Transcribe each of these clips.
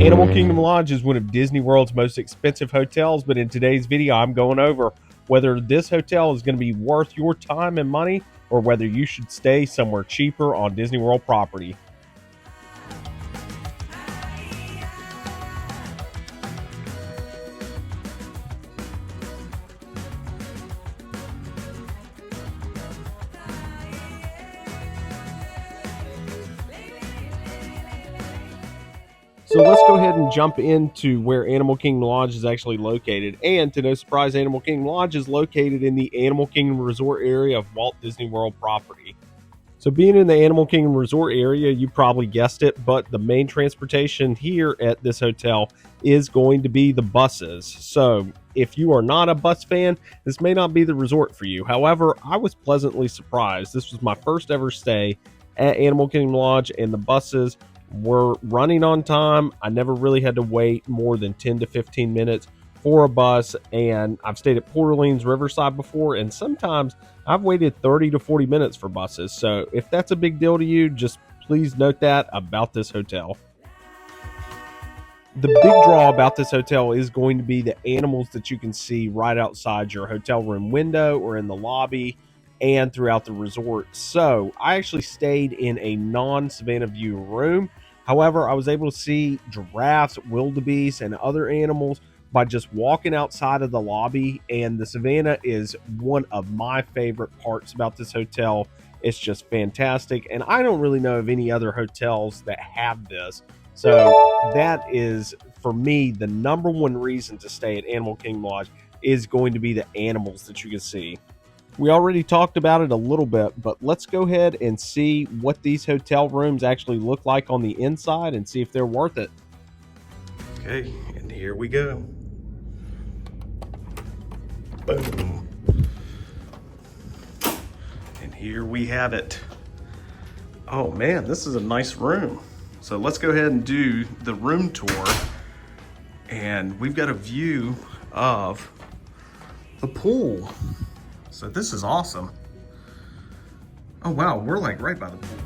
Animal Kingdom Lodge is one of Disney World's most expensive hotels, but in today's video, I'm going over whether this hotel is going to be worth your time and money or whether you should stay somewhere cheaper on Disney World property. So let's go ahead and jump into where Animal Kingdom Lodge is actually located. And to no surprise, Animal Kingdom Lodge is located in the Animal Kingdom Resort area of Walt Disney World property. So being in the Animal Kingdom Resort area, you probably guessed it, but the main transportation here at this hotel is going to be the buses. So if you are not a bus fan, this may not be the resort for you. However, I was pleasantly surprised. This was my first ever stay at Animal Kingdom Lodge, and the buses were running on time. I never really had to wait more than 10 to 15 minutes for a bus, and I've stayed at Port Orleans Riverside before, and sometimes I've waited 30 to 40 minutes for buses. So if that's a big deal to you, just please note that about this hotel. The big draw about this hotel is going to be the animals that you can see right outside your hotel room window or in the lobby and throughout the resort. So I actually stayed in a non-savanna view room. However, I was able to see giraffes, wildebeest, and other animals by just walking outside of the lobby. And the savanna is one of my favorite parts about this hotel. It's just fantastic. And I don't really know of any other hotels that have this. So that is, for me, the number one reason to stay at Animal Kingdom Lodge is going to be the animals that you can see. We already talked about it a little bit, but let's go ahead and see what these hotel rooms actually look like on the inside and see if they're worth it. Okay, and here we go. Boom. And here we have it. Oh man, this is a nice room. So let's go ahead and do the room tour. And we've got a view of the pool. So this is awesome. Oh wow, we're like right by the pool.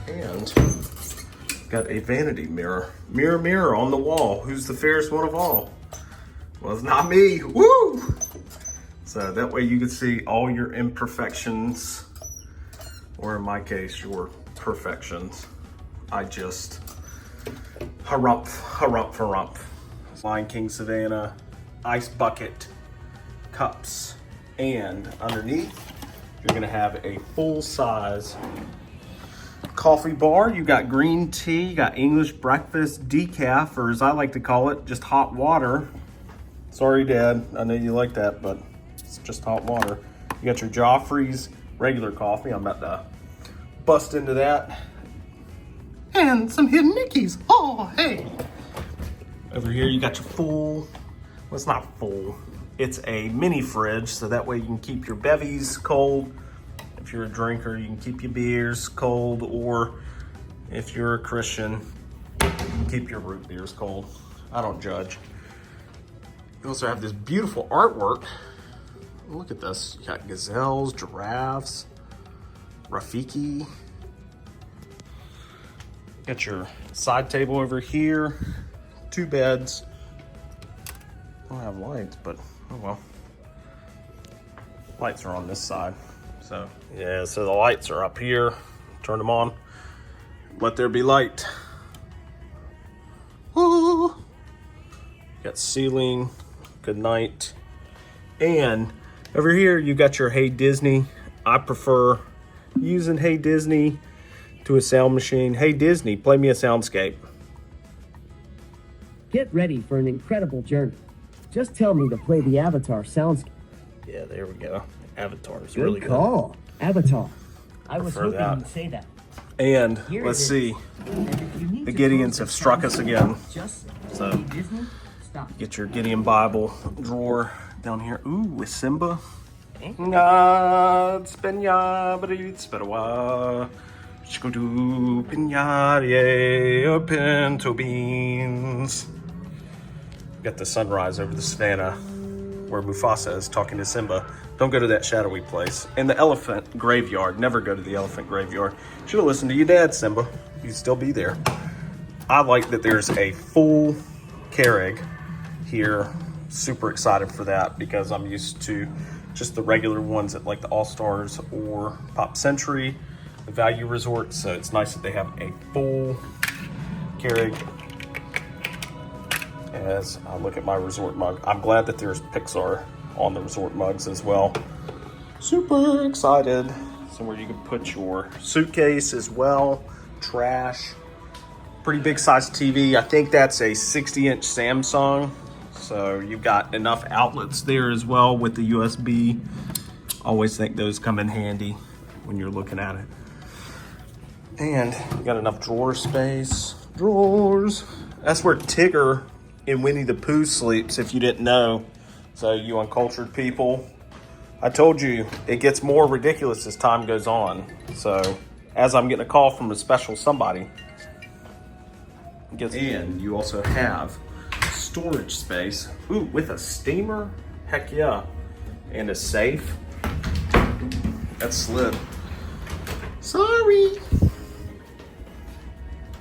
And got a vanity mirror. Mirror, mirror on the wall, who's the fairest one of all? Well, it's not me. Woo! So that way you can see all your imperfections, or in my case, your perfections. I just harump, harump, harump. Lion King Savannah, ice bucket, cups, and underneath, you're gonna have a full-size coffee bar. You got green tea, you got English breakfast, decaf, or as I like to call it, just hot water. Sorry, Dad, I know you like that, but it's just hot water. You got your Joffrey's regular coffee. I'm about to bust into that. And some hidden Mickeys. Oh, hey. Over here, you got your full, well, it's not full. It's a mini fridge, so that way you can keep your bevies cold. If you're a drinker, you can keep your beers cold, or if you're a Christian, keep your root beers cold. I don't judge. You also have this beautiful artwork. Look at this. You got gazelles, giraffes, Rafiki. Got your side table over here. 2 beds. I don't have lights, but oh well. Lights are on this side. So yeah, so the lights are up here. Turn them on. Let there be light. Woo! Got ceiling. Good night. And over here you got your Hey Disney. I prefer using Hey Disney to a sound machine. Hey Disney, play me a soundscape. Get ready for an incredible journey. Just tell me to play the Avatar soundscape. Yeah, there we go. Avatar is Good really good. call. Avatar. I was Prefer hoping that. you'd say that. And Here let's it is. see. And if you need The to Gideons close have the struck us sound, again. Just So- say Disney, stop. Get your Gideon Bible drawer down here. Ooh, with Simba. It's Benya, but it's better. Shkodu Pinyare pinto beans. Got the sunrise over the savannah where Mufasa is talking to Simba. Don't go to that shadowy place. And the elephant graveyard. Never go to the elephant graveyard. Should have listened to your dad, Simba. You'd still be there. I like that there's a full Carrig here. Super excited for that because I'm used to just the regular ones at like the All Stars or Pop Century, the Value Resort. So it's nice that they have a full Carrig. As I look at my resort mug, I'm glad that there's Pixar on the resort mugs as well. Super excited. Somewhere you can put your suitcase as well, trash. Pretty big size TV. I think that's a 60-inch Samsung. So you've got enough outlets there as well with the USB. Always think those come in handy when you're looking at it. And you got enough drawer space. Drawers. That's where Tigger in Winnie the Pooh sleeps, if you didn't know. So you uncultured people, I told you it gets more ridiculous as time goes on. So as I'm getting a call from a special somebody. And you also have storage space. Ooh, with a steamer? Heck yeah. And a safe. That slid. Sorry.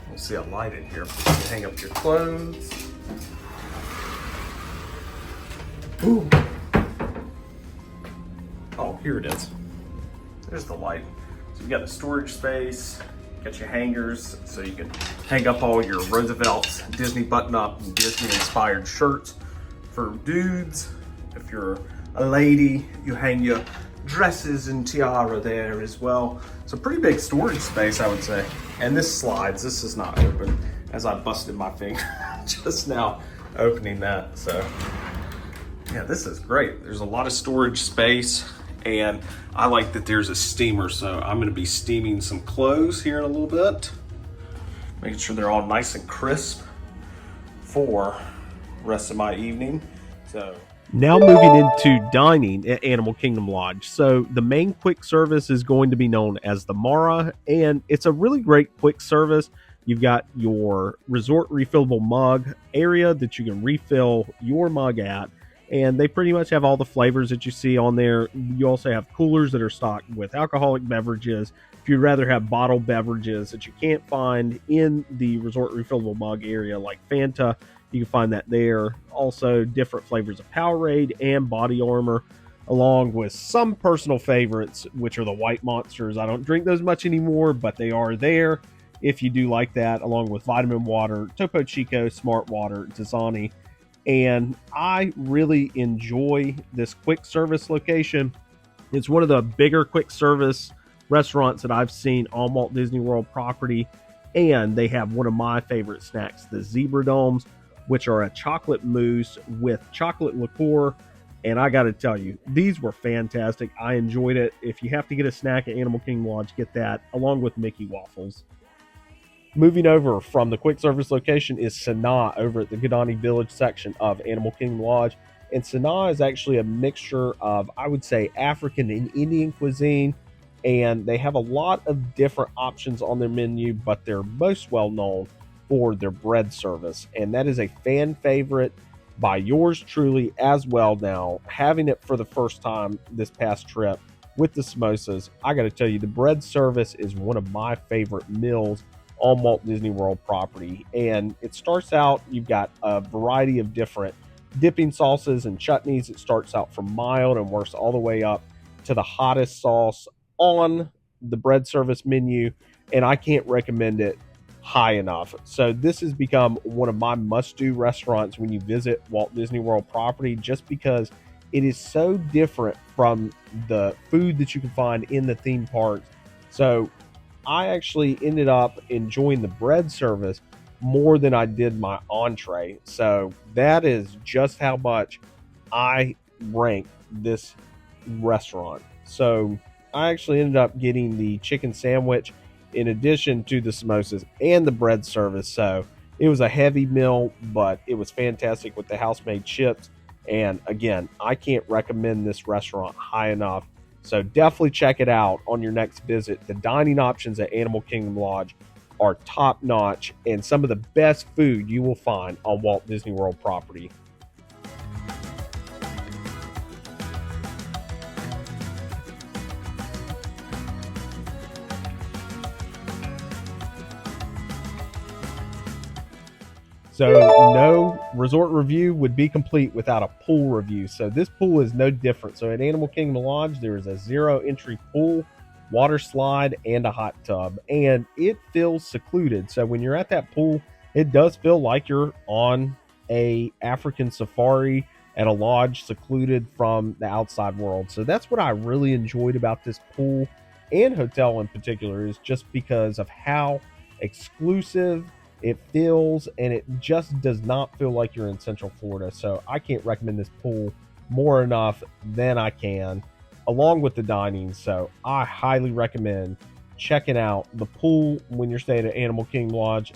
We'll see a light in here. You can hang up your clothes. Ooh. Oh, here it is. There's the light. So you've got a storage space, got your hangers, so you can hang up all your Roosevelt's Disney button-up and Disney-inspired shirts for dudes. If you're a lady, you hang your dresses and tiara there as well. So pretty big storage space, I would say. And this slides. This is not open, as I busted my finger just now opening that. So yeah, this is great. There's a lot of storage space, and I like that there's a steamer. So I'm gonna be steaming some clothes here in a little bit, making sure they're all nice and crisp for the rest of my evening. So now moving into dining at Animal Kingdom Lodge. So the main quick service is going to be known as the Mara, and it's a really great quick service. You've got your resort refillable mug area that you can refill your mug at, and they pretty much have all the flavors that you see on there. You also have coolers that are stocked with alcoholic beverages. If you'd rather have bottled beverages that you can't find in the resort refillable mug area, like Fanta, you can find that there. Also, different flavors of Powerade and Body Armor, along with some personal favorites, which are the White Monsters. I don't drink those much anymore, but they are there if you do like that, along with Vitamin Water, Topo Chico, Smart Water, Dasani. And I really enjoy this quick service location. It's one of the bigger quick service restaurants that I've seen on Walt Disney World property. And they have one of my favorite snacks, the Zebra Domes, which are a chocolate mousse with chocolate liqueur. And I got to tell you, these were fantastic. I enjoyed it. If you have to get a snack at Animal Kingdom Lodge, get that, along with Mickey Waffles. Moving over from the quick service location is Sanaa over at the Kidani Village section of Animal Kingdom Lodge. And Sanaa is actually a mixture of, I would say, African and Indian cuisine. And they have a lot of different options on their menu, but they're most well known for their bread service, and that is a fan favorite by yours truly as well. Now, having it for the first time this past trip with the samosas, I got to tell you, the bread service is one of my favorite meals on Walt Disney World property. And it starts out, you've got a variety of different dipping sauces and chutneys. It starts out from mild and works all the way up to the hottest sauce on the bread service menu, and I can't recommend it high enough. So this has become one of my must-do restaurants when you visit Walt Disney World property, just because it is so different from the food that you can find in the theme parks. So I actually ended up enjoying the bread service more than I did my entree. So that is just how much I rank this restaurant. So I actually ended up getting the chicken sandwich in addition to the samosas and the bread service. So it was a heavy meal, but it was fantastic with the house-made chips. And again, I can't recommend this restaurant high enough. So definitely check it out on your next visit. The dining options at Animal Kingdom Lodge are top-notch and some of the best food you will find on Walt Disney World property. So no resort review would be complete without a pool review. So this pool is no different. So at Animal Kingdom Lodge, there is a 0 entry pool, water slide, and a hot tub. And it feels secluded. So when you're at that pool, it does feel like you're on a African safari at a lodge secluded from the outside world. So that's what I really enjoyed about this pool and hotel in particular, is just because of how exclusive it feels, and it just does not feel like you're in Central Florida. So I can't recommend this pool more enough than I can, along with the dining. So I highly recommend checking out the pool when you're staying at Animal Kingdom Lodge.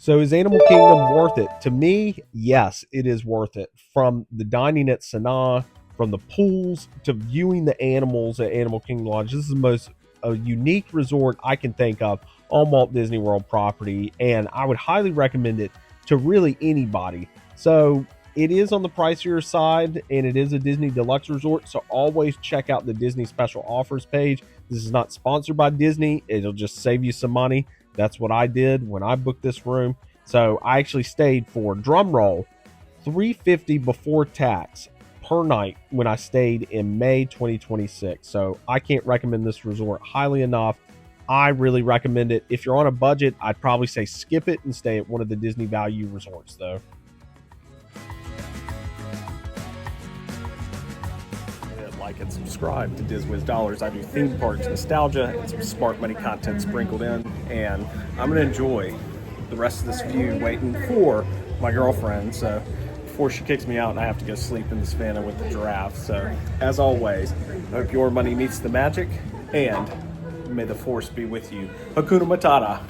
So is Animal Kingdom worth it? To me, yes, it is worth it. From the dining at Sanaa, from the pools, to viewing the animals at Animal Kingdom Lodge, this is the most unique resort I can think of on Walt Disney World property, and I would highly recommend it to really anybody. So it is on the pricier side, and it is a Disney Deluxe resort, so always check out the Disney Special Offers page. This is not sponsored by Disney. It'll just save you some money. That's what I did when I booked this room. So I actually stayed for, drum roll, $350 before tax per night when I stayed in May 2026. So I can't recommend this resort highly enough. I really recommend it. If you're on a budget, I'd probably say skip it and stay at one of the Disney Value resorts though. Like and subscribe to DizWiz Dollars. I do theme parks nostalgia and some smart money content sprinkled in, and I'm gonna enjoy the rest of this view waiting for my girlfriend. So before she kicks me out and I have to go sleep in the savanna with the giraffe. So as always, I hope your money meets the magic, and may the force be with you. Hakuna Matata.